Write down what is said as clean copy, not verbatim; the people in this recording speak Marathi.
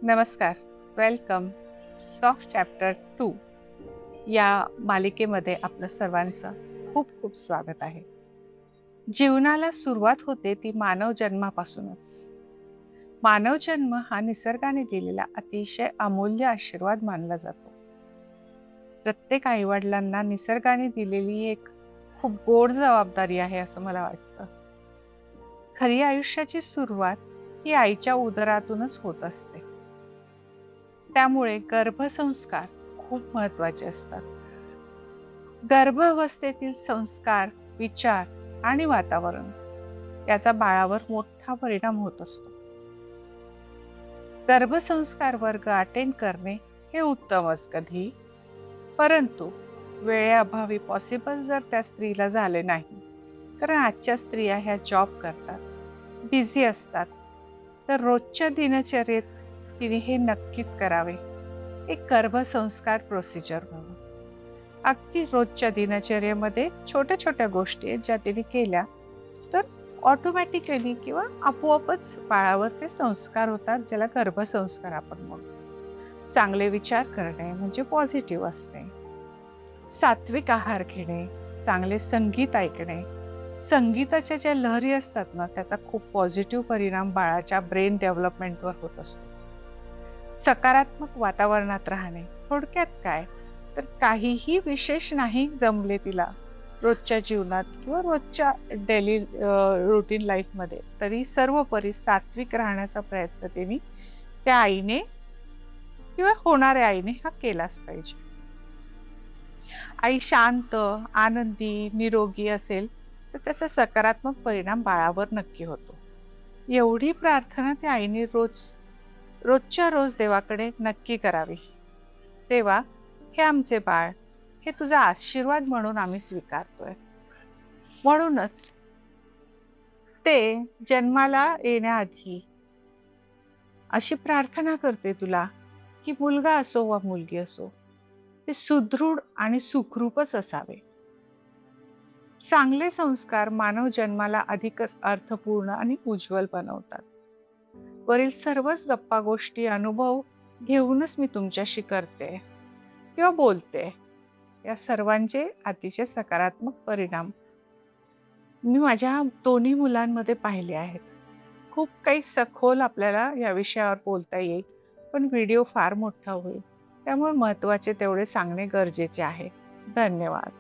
नमस्कार. वेलकम. सॉफ्ट चॅप्टर 2 या मालिकेमध्ये आपलं सर्वांचं खूप खूप स्वागत आहे. जीवनाला सुरुवात होते ती मानव जन्मापासूनच. मानव जन्म हा निसर्गाने दिलेला अतिशय अमूल्य आशीर्वाद मानला जातो. प्रत्येक आईवडिलांना निसर्गाने दिलेली एक खूप गोड जबाबदारी आहे असं मला वाटतं. खरी आयुष्याची सुरुवात ही आईच्या उदरातूनच होत असते. त्यामुळे गर्भसंस्कार खूप महत्त्वाचे असतात. गर्भावस्थेतील संस्कार, विचार आणि वातावरण याचा बाळावर मोठा परिणाम होत असतो. गर्भसंस्कार वर्ग अटेंड करणे हे उत्तमच कधी, परंतु वेळेअभावी पॉसिबल जर त्या स्त्रीला झाले नाही, कारण आजच्या स्त्रिया ह्या जॉब करतात, बिझी असतात, तर रोजच्या दिनचर्येत तिने हे नक्कीच करावे. एक गर्भसंस्कार प्रोसिजर म्हणून अगदी रोजच्या दिनचर्येमध्ये छोट्या छोट्या गोष्टी आहेत ज्या तिने केल्या तर ऑटोमॅटिकली किंवा आपोआपच बाळावर ते संस्कार होतात, ज्याला गर्भसंस्कार आपण म्हणतो. चांगले विचार करणे म्हणजे पॉझिटिव्ह असणे, सात्विक आहार घेणे, चांगले संगीत ऐकणे. संगीताच्या ज्या लहरी असतात ना, त्याचा खूप पॉझिटिव्ह परिणाम बाळाच्या ब्रेन डेव्हलपमेंटवर होत असतो. सकारात्मक वातावरणात राहणे. थोडक्यात काय, तर काहीही विशेष नाही जमले तिला रोजच्या जीवनात किंवा रोजच्या डेली रुटीन लाईफमध्ये, तरी सर्वोपरी सात्विक राहण्याचा प्रयत्न तिने त्या आईने किंवा होणाऱ्या आईने हा केलाच पाहिजे. आई शांत, आनंदी, निरोगी असेल तर त्याचा सकारात्मक परिणाम बाळावर नक्की होतो. एवढी प्रार्थना त्या आईने रोजच्या रोज देवाकडे नक्की करावी. देवा, हे आमचे बाळ, हे तुझा आशीर्वाद म्हणून आम्ही स्वीकारतोय. म्हणूनच ते जन्माला येण्याआधी अशी प्रार्थना करते तुला, की मुलगा असो वा मुलगी असो, ते सुदृढ आणि सुखरूपच असावे. चांगले संस्कार मानव जन्माला अधिकच अर्थपूर्ण आणि उज्ज्वल बनवतात. वरील सर्वच गप्पा गोष्टी अनुभव घेऊनच मी तुमच्याशी करते किंवा बोलते. या सर्वांचे अतिशय सकारात्मक परिणाम मी माझ्या दोन्ही मुलांमध्ये पाहिले आहेत. खूप काही सखोल आपल्याला या विषयावर बोलता येईल, पण व्हिडिओ फार मोठा होईल. त्यामुळे महत्त्वाचे तेवढे सांगणे गरजेचे आहे. धन्यवाद.